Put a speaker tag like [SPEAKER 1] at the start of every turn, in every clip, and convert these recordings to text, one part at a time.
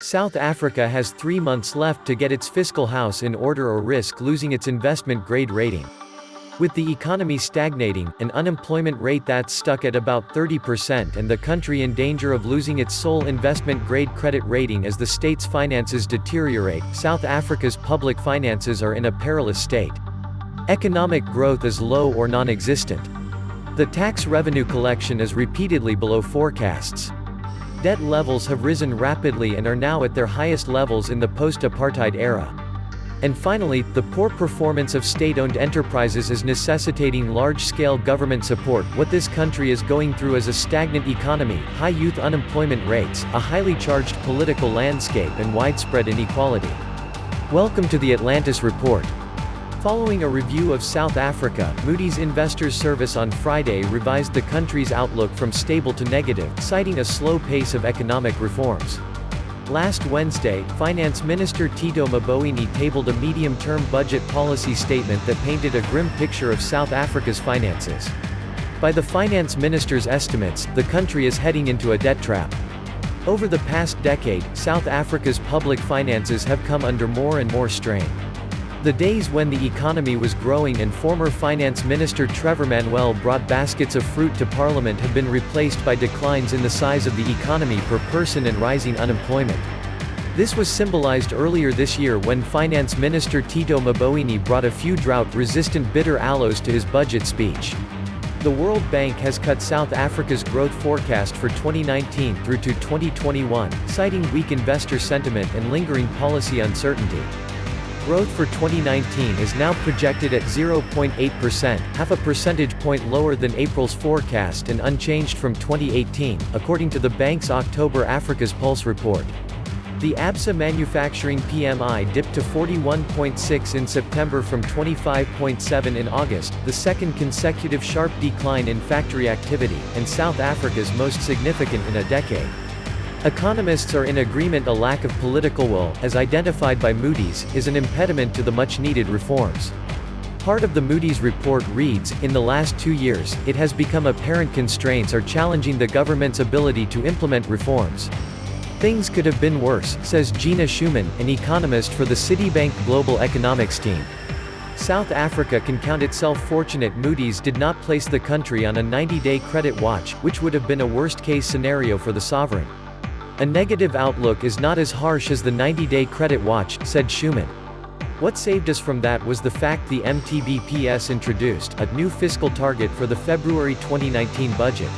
[SPEAKER 1] South Africa has 3 months left to get its fiscal house in order or risk losing its investment grade rating. With the economy stagnating, an unemployment rate that's stuck at about 30% and the country in danger of losing its sole investment grade credit rating as the state's finances deteriorate, South Africa's public finances are in a perilous state. Economic growth is low or non-existent. The tax revenue collection is repeatedly below forecasts. Debt levels have risen rapidly and are now at their highest levels in the post-apartheid era. And finally, the poor performance of state-owned enterprises is necessitating large-scale government support. What this country is going through is a stagnant economy, high youth unemployment rates, a highly charged political landscape and widespread inequality. Welcome to the Atlantis Report. Following a review of South Africa, Moody's Investors Service on Friday revised the country's outlook from stable to negative, citing a slow pace of economic reforms. Last Wednesday, Finance Minister Tito Mboweni tabled a medium-term budget policy statement that painted a grim picture of South Africa's finances. By the finance minister's estimates, the country is heading into a debt trap. Over the past decade, South Africa's public finances have come under more and more strain. The days when the economy was growing and former Finance Minister Trevor Manuel brought baskets of fruit to Parliament have been replaced by declines in the size of the economy per person and rising unemployment. This was symbolized earlier this year when Finance Minister Tito Mboweni brought a few drought-resistant bitter aloes to his budget speech. The World Bank has cut South Africa's growth forecast for 2019 through to 2021, citing weak investor sentiment and lingering policy uncertainty. Growth for 2019 is now projected at 0.8%, half a percentage point lower than April's forecast and unchanged from 2018, according to the bank's October Africa's Pulse report. The Absa manufacturing PMI dipped to 41.6 in September from 25.7 in August, the second consecutive sharp decline in factory activity, and South Africa's most significant in a decade. Economists are in agreement a lack of political will, as identified by Moody's, is an impediment to the much-needed reforms. Part of the Moody's report reads, in the last 2 years, it has become apparent constraints are challenging the government's ability to implement reforms. Things could have been worse, says Gina Schumann, an economist for the Citibank Global Economics team. South Africa can count itself fortunate Moody's did not place the country on a 90-day credit watch, which would have been a worst-case scenario for the sovereign. A negative outlook is not as harsh as the 90-day credit watch, said Schumann. What saved us from that was the fact the MTBPS introduced a new fiscal target for the February 2019 budget.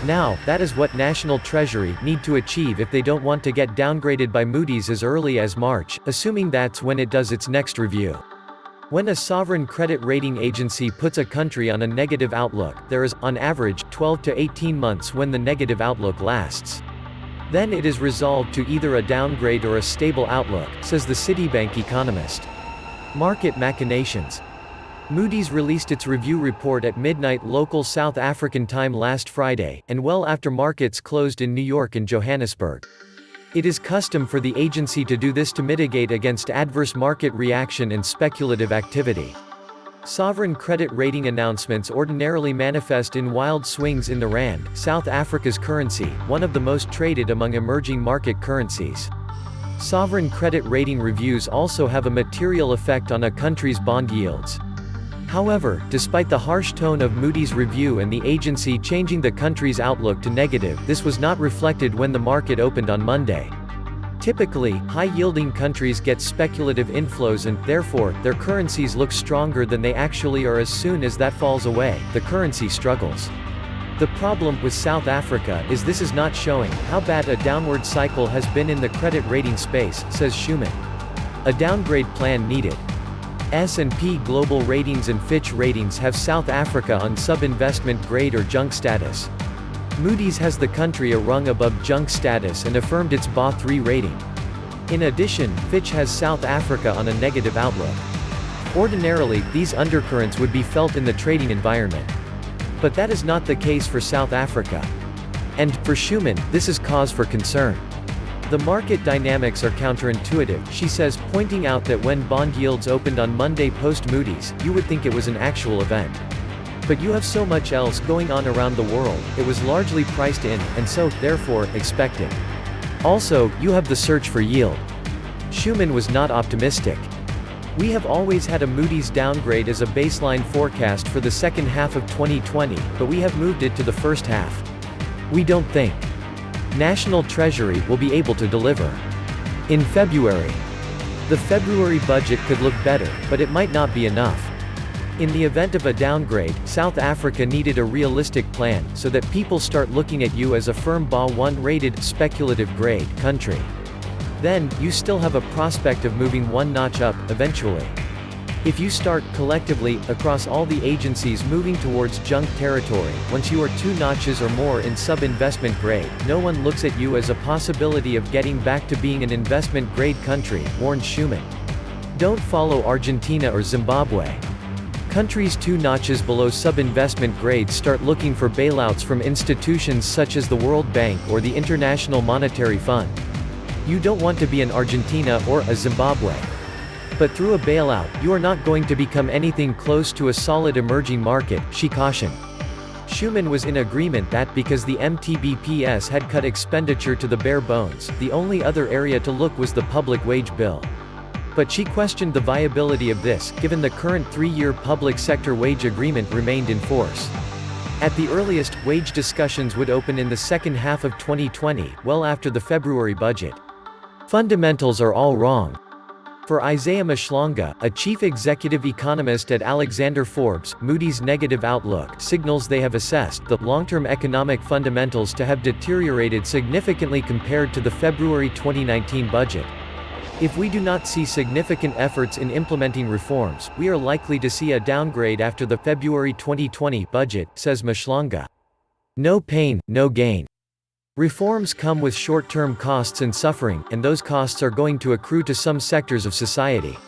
[SPEAKER 1] Now, that is what National Treasury need to achieve if they don't want to get downgraded by Moody's as early as March, assuming that's when it does its next review. When a sovereign credit rating agency puts a country on a negative outlook, there is, on average, 12 to 18 months when the negative outlook lasts. Then it is resolved to either a downgrade or a stable outlook, says the Citibank economist. Market machinations. Moody's released its review report at midnight local South African time last Friday, and well after markets closed in New York and Johannesburg. It is custom for the agency to do this to mitigate against adverse market reaction and speculative activity. Sovereign credit rating announcements ordinarily manifest in wild swings in the rand, South Africa's currency, one of the most traded among emerging market currencies. Sovereign credit rating reviews also have a material effect on a country's bond yields. However, despite the harsh tone of Moody's review and the agency changing the country's outlook to negative, this was not reflected when the market opened on Monday. Typically, high-yielding countries get speculative inflows and, therefore, their currencies look stronger than they actually are. As soon as that falls away, the currency struggles. The problem with South Africa is this is not showing how bad a downward cycle has been in the credit rating space, says Schumann. A downgrade plan needed. S&P Global Ratings and Fitch Ratings have South Africa on sub-investment grade or junk status. Moody's has the country a rung above junk status and affirmed its Ba3 rating. In addition, Fitch has South Africa on a negative outlook. Ordinarily, these undercurrents would be felt in the trading environment. But that is not the case for South Africa. And, for Schumann, this is cause for concern. The market dynamics are counterintuitive, she says, pointing out that when bond yields opened on Monday post-Moody's, you would think it was an actual event. But you have so much else going on around the world, it was largely priced in, and so, therefore, expected. Also, you have the search for yield. Schuman was not optimistic. We have always had a Moody's downgrade as a baseline forecast for the second half of 2020, but we have moved it to the first half. We don't think National Treasury will be able to deliver. In February, the February budget could look better, but it might not be enough. In the event of a downgrade, South Africa needed a realistic plan, so that people start looking at you as a firm BA1 rated, speculative grade country. Then, you still have a prospect of moving one notch up, eventually. If you start, collectively, across all the agencies moving towards junk territory, once you are 2 notches or more in sub-investment grade, no one looks at you as a possibility of getting back to being an investment grade country, warned Schuman. Don't follow Argentina or Zimbabwe. Countries 2 notches below sub-investment grade start looking for bailouts from institutions such as the World Bank or the International Monetary Fund. You don't want to be an Argentina or a Zimbabwe. But through a bailout, you are not going to become anything close to a solid emerging market, she cautioned. Schuman was in agreement that because the MTBPS had cut expenditure to the bare bones, the only other area to look was the public wage bill. But she questioned the viability of this, given the current 3-year public sector wage agreement remained in force. At the earliest, wage discussions would open in the second half of 2020, well after the February budget. Fundamentals are all wrong. For Isaiah Mhlongo, a chief executive economist at Alexander Forbes, Moody's negative outlook signals they have assessed the long-term economic fundamentals to have deteriorated significantly compared to the February 2019 budget. If we do not see significant efforts in implementing reforms, we are likely to see a downgrade after the February 2020 budget, says Mhlongo. No pain, no gain. Reforms come with short-term costs and suffering, and those costs are going to accrue to some sectors of society.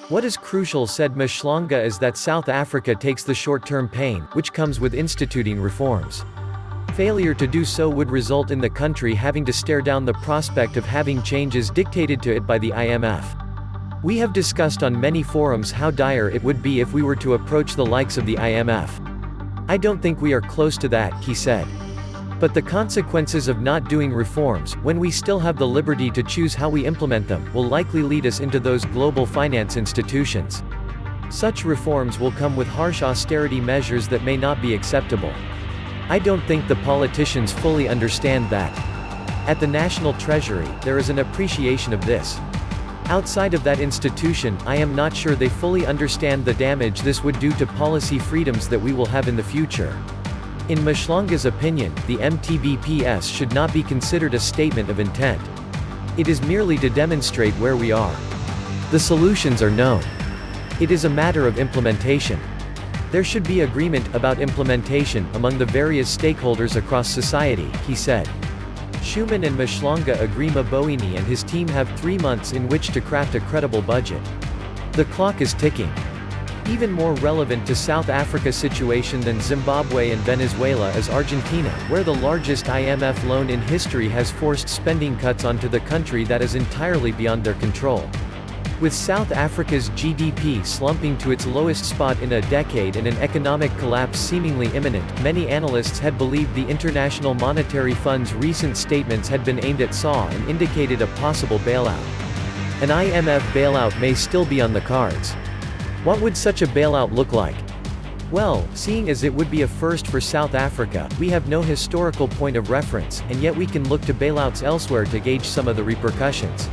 [SPEAKER 1] What is crucial, said Mhlongo, is that South Africa takes the short-term pain, which comes with instituting reforms. Failure to do so would result in the country having to stare down the prospect of having changes dictated to it by the IMF. We have discussed on many forums how dire it would be if we were to approach the likes of the IMF. I don't think we are close to that, he said. But the consequences of not doing reforms, when we still have the liberty to choose how we implement them, will likely lead us into those global finance institutions. Such reforms will come with harsh austerity measures that may not be acceptable. I don't think the politicians fully understand that. At the National Treasury, there is an appreciation of this. Outside of that institution, I am not sure they fully understand the damage this would do to policy freedoms that we will have in the future. In Mhlongo's opinion, the MTBPS should not be considered a statement of intent. It is merely to demonstrate where we are. The solutions are known. It is a matter of implementation. There should be agreement about implementation among the various stakeholders across society, he said. Schuman and Mhlongo agree Mboweni and his team have 3 months in which to craft a credible budget. The clock is ticking. Even more relevant to South Africa's situation than Zimbabwe and Venezuela is Argentina, where the largest IMF loan in history has forced spending cuts onto the country that is entirely beyond their control. With South Africa's GDP slumping to its lowest spot in a decade and an economic collapse seemingly imminent, many analysts had believed the International Monetary Fund's recent statements had been aimed at SAW and indicated a possible bailout. An IMF bailout may still be on the cards. What would such a bailout look like? Well, seeing as it would be a first for South Africa, we have no historical point of reference, and yet we can look to bailouts elsewhere to gauge some of the repercussions.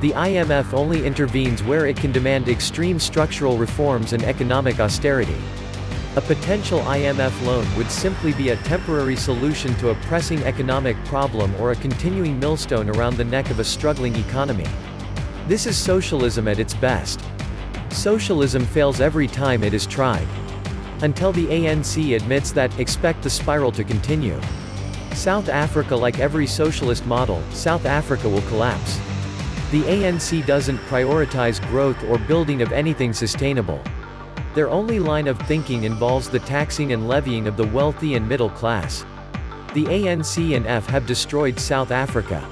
[SPEAKER 1] The IMF only intervenes where it can demand extreme structural reforms and economic austerity. A potential IMF loan would simply be a temporary solution to a pressing economic problem or a continuing millstone around the neck of a struggling economy. This is socialism at its best. Socialism fails every time it is tried. Until the ANC admits that, expect the spiral to continue. South Africa, like every socialist model, South Africa will collapse. The ANC doesn't prioritize growth or building of anything sustainable. Their only line of thinking involves the taxing and levying of the wealthy and middle class. The ANC and F have destroyed South Africa.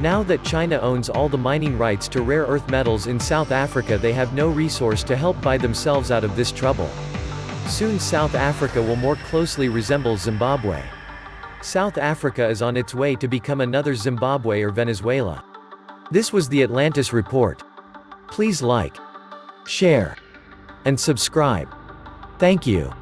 [SPEAKER 1] Now that China owns all the mining rights to rare earth metals in South Africa, they have no resource to help buy themselves out of this trouble. Soon South Africa will more closely resemble Zimbabwe. South Africa is on its way to become another Zimbabwe or Venezuela. This was the Atlantis Report. Please like, share, and subscribe. Thank you.